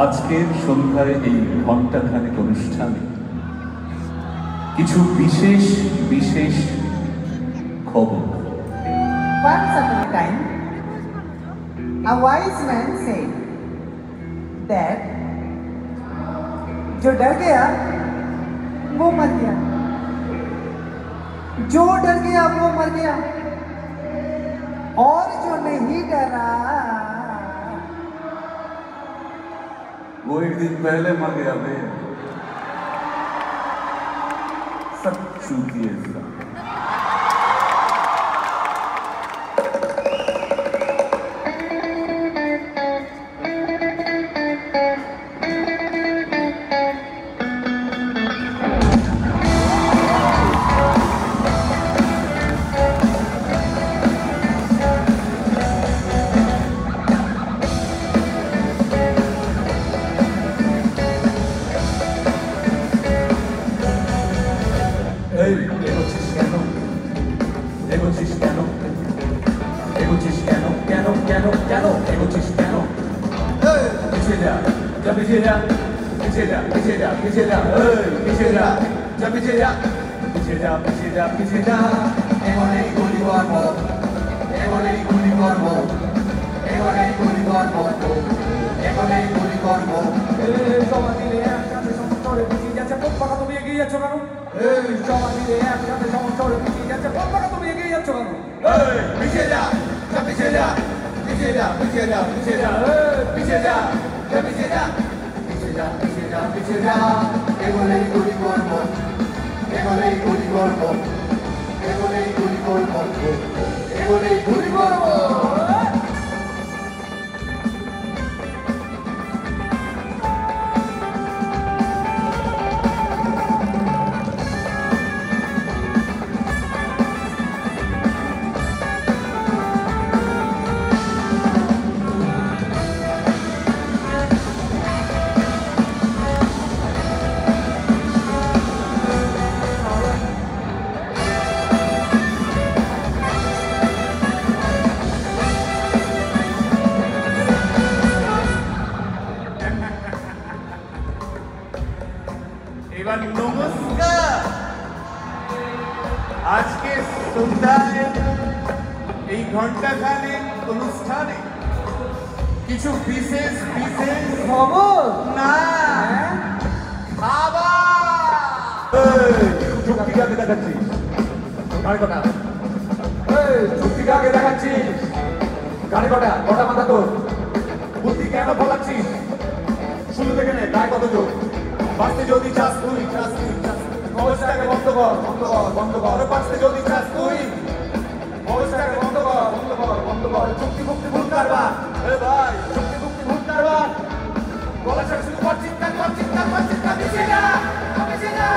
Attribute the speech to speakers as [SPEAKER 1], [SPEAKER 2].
[SPEAKER 1] আজকের সন্ধ্যায় এই ঘণ্টাখানেক অনুষ্ঠানে কিছু বিশেষ বিশেষ খবর।
[SPEAKER 2] Once upon a time, a wise man said that जो डर गया वो मर गया, जो डर गया वो मर गया, और जो नहीं डरा
[SPEAKER 1] वो एक दिन पहले मर गया बे। सब चूकी है इसका।
[SPEAKER 3] নমস্কার। আজকে সন্ধ্যায় এই ঘণ্টাখানেক অনুষ্ঠানে কিছু বিশেষ বিশেষ
[SPEAKER 2] খবর
[SPEAKER 3] না খাবার।
[SPEAKER 1] চুক্তি কাকে দেখাচ্ছিস? গাড়ি কটা? চুক্তি কাকে দেখাচ্ছিস? গাড়ি কটা? কটা মাথা তোর? বুদ্ধি কেন ফলাচ্ছিস? শুরু থেকে নে, গায়ে কত যোগ? বাঁচতে যদি চাস তুই, মগজটাকে বন্ধ কর, বন্ধ কর। বাঁচতে যদি চাস তুই, মগজটাকে বন্ধ কর। চুক্তি মুক্তি ভুল কারবার। ভাই, চুক্তি মুক্তি ভুল কারবার। গলা ছেড়ে শুধু চিন্তা, পিছিয়ে যা, পিছিয়ে যা।